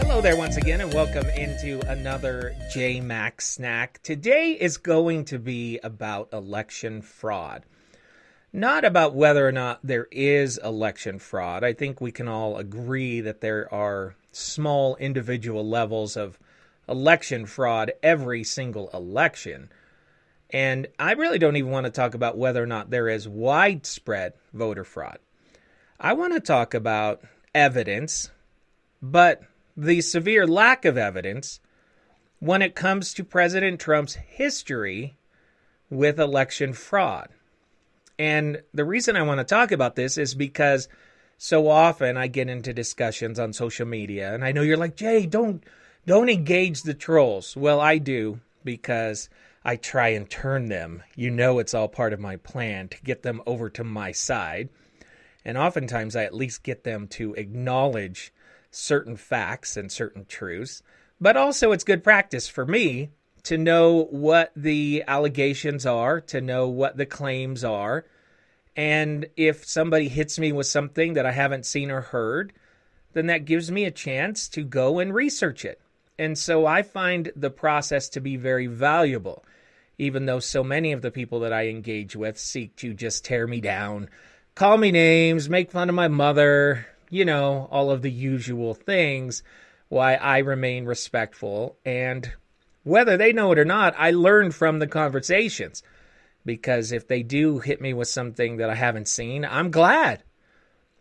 Hello there once again, and welcome into another JayMac Snack. Today is going to be about election fraud. Not about whether or not there is election fraud. I think we can all agree that there are small individual levels of election fraud every single election. And I really don't even want to talk about whether or not there is widespread voter fraud. I want to talk about evidence, but the severe lack of evidence when it comes to President Trump's history with election fraud. And the reason I want to talk about this is because so often I get into discussions on social media, and I know you're like, Jay, don't engage the trolls. Well, I do, because I try and turn them. You know, it's all part of my plan to get them over to my side. And oftentimes I at least get them to acknowledge certain facts and certain truths, but also it's good practice for me to know what the allegations are, to know what the claims are, and if somebody hits me with something that I haven't seen or heard, then that gives me a chance to go and research it. And so I find the process to be very valuable, even though so many of the people that I engage with seek to just tear me down, call me names, make fun of my mother, you know, all of the usual things, why I remain respectful. And whether they know it or not, I learn from the conversations. Because if they do hit me with something that I haven't seen, I'm glad.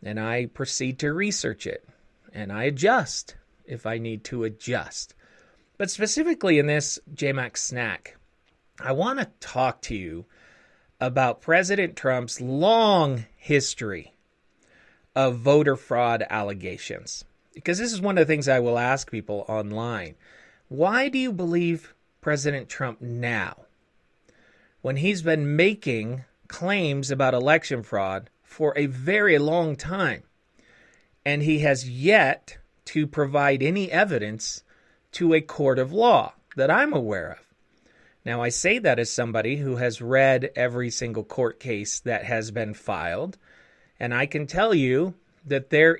And I proceed to research it. And I adjust if I need to adjust. But specifically in this JayMac Snack, I want to talk to you about President Trump's long history of voter fraud allegations. Because this is one of the things I will ask people online. Why do you believe President Trump now, when he's been making claims about election fraud for a very long time, and he has yet to provide any evidence to a court of law that I'm aware of? Now, I say that as somebody who has read every single court case that has been filed, and I can tell you that there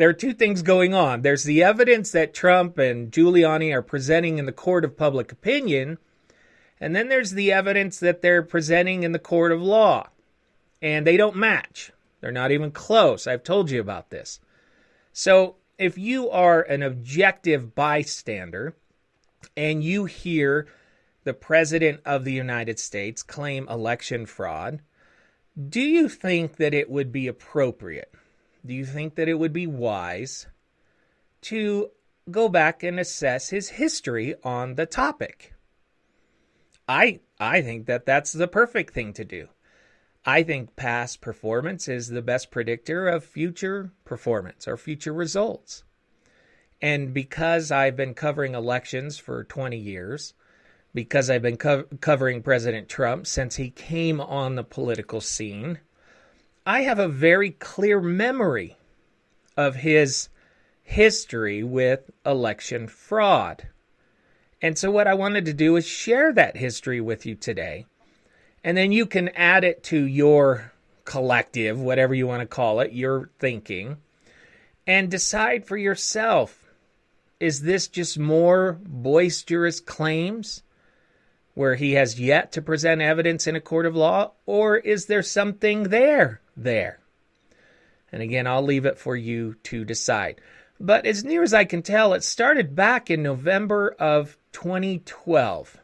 are two things going on. There's the evidence that Trump and Giuliani are presenting in the court of public opinion, and then there's the evidence that they're presenting in the court of law. And they don't match. They're not even close. I've told you about this. So if you are an objective bystander and you hear the President of the United States claim election fraud, do you think that it would be appropriate? Do you think that it would be wise to go back and assess his history on the topic? I think that that's the perfect thing to do. I think past performance is the best predictor of future performance or future results. And because I've been covering elections for 20 years, because I've been covering President Trump since he came on the political scene, I have a very clear memory of his history with election fraud. And so what I wanted to do is share that history with you today. And then you can add it to your collective, whatever you want to call it, your thinking, and decide for yourself, is this just more boisterous claims where he has yet to present evidence in a court of law, or is there something there? And again, I'll leave it for you to decide. But as near as I can tell, it started back in November of 2012.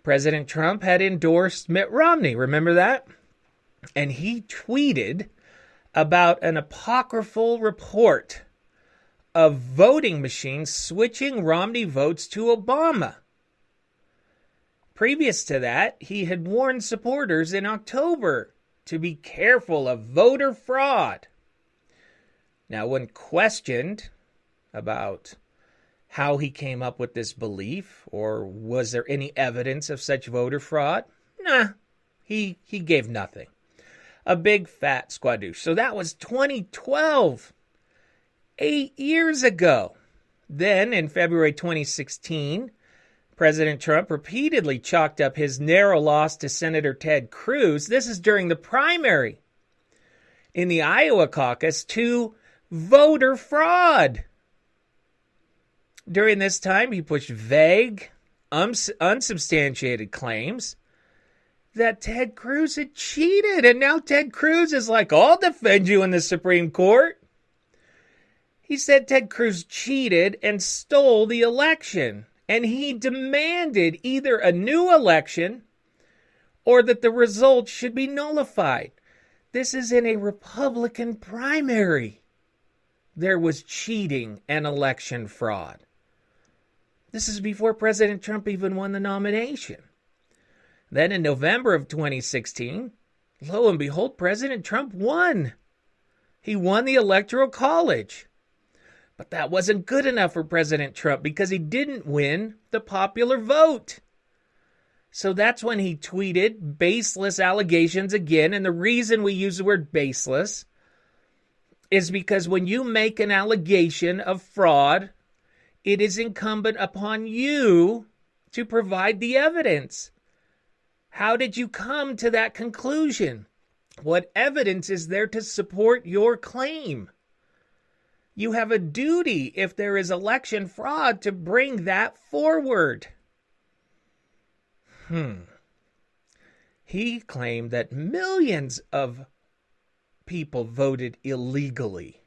President Trump had endorsed Mitt Romney, remember that? And he tweeted about an apocryphal report of voting machines switching Romney votes to Obama. Previous to that, he had warned supporters in October to be careful of voter fraud. Now, when questioned about how he came up with this belief, or was there any evidence of such voter fraud, he gave nothing. A big fat squadouche. So that was 2012, 8 years ago. Then in February 2016, President Trump repeatedly chalked up his narrow loss to Senator Ted Cruz. This is during the primary in the Iowa caucus to voter fraud. During this time, he pushed vague, unsubstantiated claims that Ted Cruz had cheated. And now Ted Cruz is like, I'll defend you in the Supreme Court. He said Ted Cruz cheated and stole the election. And he demanded either a new election or that the results should be nullified. This is in a Republican primary. There was cheating and election fraud. This is before President Trump even won the nomination. Then in November of 2016, lo and behold, President Trump won. He won the Electoral College. But that wasn't good enough for President Trump because he didn't win the popular vote. So that's when he tweeted baseless allegations again. And the reason we use the word baseless is because when you make an allegation of fraud, it is incumbent upon you to provide the evidence. How did you come to that conclusion? What evidence is there to support your claim? You have a duty, if there is election fraud, to bring that forward. He claimed that millions of people voted illegally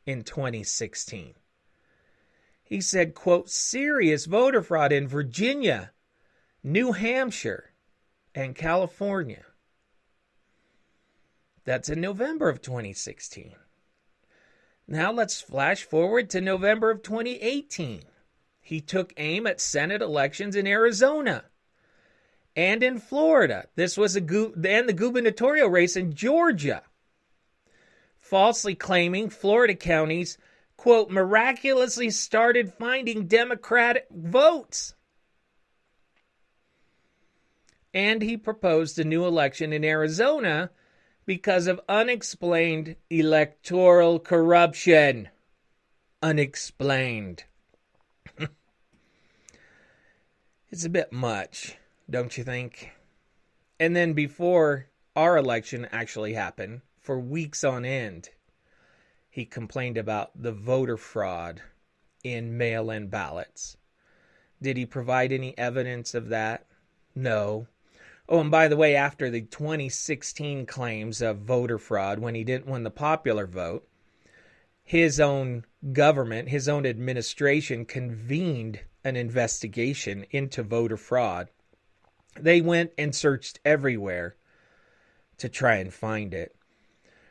in 2016. He said, quote, serious voter fraud in Virginia, New Hampshire, and California. That's in November of 2016. Now let's flash forward to November of 2018. He took aim at Senate elections in Arizona and in Florida. This was and the gubernatorial race in Georgia, falsely claiming Florida counties, quote, miraculously started finding Democratic votes. And he proposed a new election in Arizona because of unexplained electoral corruption. Unexplained. It's a bit much, don't you think? And then before our election actually happened, for weeks on end, he complained about the voter fraud in mail-in ballots. Did he provide any evidence of that? No. Oh, and by the way, after the 2016 claims of voter fraud, when he didn't win the popular vote, his own government, his own administration convened an investigation into voter fraud. They went and searched everywhere to try and find it.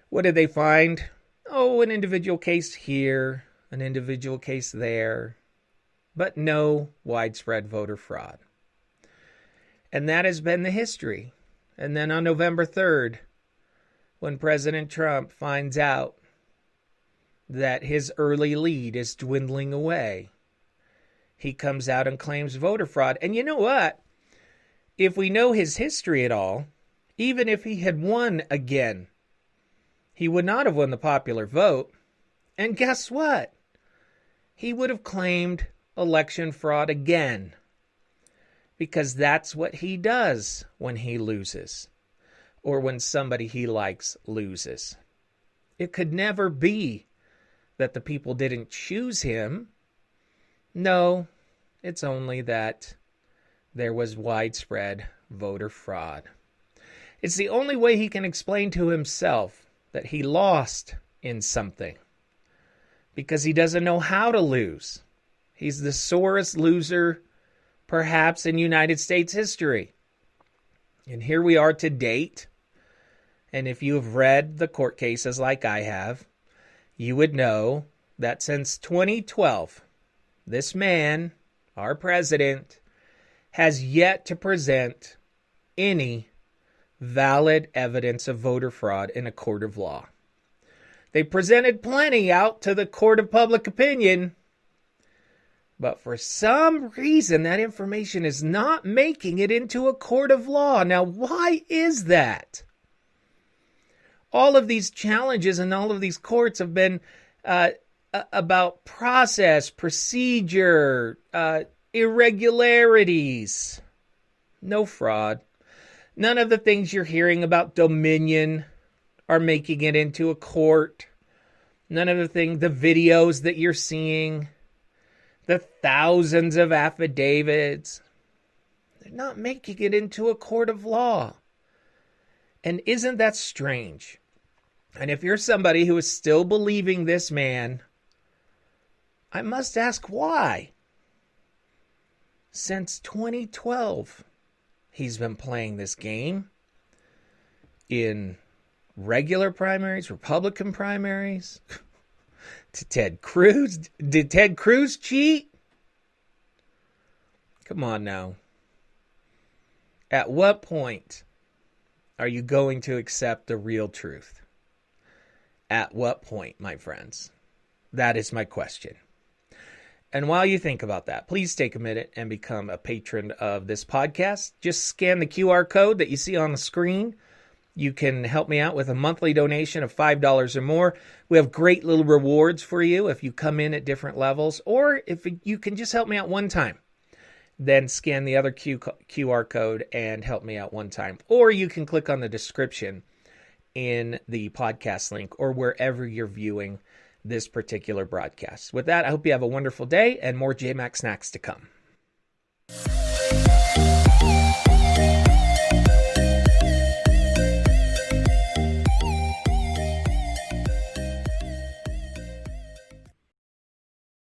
What did they find? Oh, an individual case here, an individual case there, but no widespread voter fraud. And that has been the history. And then on November 3rd, when President Trump finds out that his early lead is dwindling away, he comes out and claims voter fraud. And you know what? If we know his history at all, even if he had won again, he would not have won the popular vote. And guess what? He would have claimed election fraud again. Because that's what he does when he loses. Or when somebody he likes loses. It could never be that the people didn't choose him. No, it's only that there was widespread voter fraud. It's the only way he can explain to himself that he lost in something. Because he doesn't know how to lose. He's the sorest loser perhaps in United States history. And here we are to date. And if you have read the court cases like I have, you would know that since 2012, this man, our president, has yet to present any valid evidence of voter fraud in a court of law. They presented plenty out to the court of public opinion, but for some reason, that information is not making it into a court of law. Now, why is that? All of these challenges and all of these courts have been about process, procedure, irregularities. No fraud. None of the things you're hearing about Dominion are making it into a court. None of the videos that you're seeing, the thousands of affidavits, they're not making it into a court of law. And isn't that strange? And if you're somebody who is still believing this man, I must ask why. Since 2012, he's been playing this game in regular primaries, Republican primaries. To Ted Cruz. Did Ted Cruz cheat? Come on now. At what point are you going to accept the real truth? At what point, my friends? That is my question. And while you think about that, please take a minute and become a patron of this podcast. Just scan the QR code that you see on the screen. You can help me out with a monthly donation of $5 or more. We have great little rewards for you if you come in at different levels, or if you can just help me out one time. Then scan the other QR code and help me out one time. Or you can click on the description in the podcast link or wherever you're viewing this particular broadcast. With that, I hope you have a wonderful day and more JayMac Snacks to come.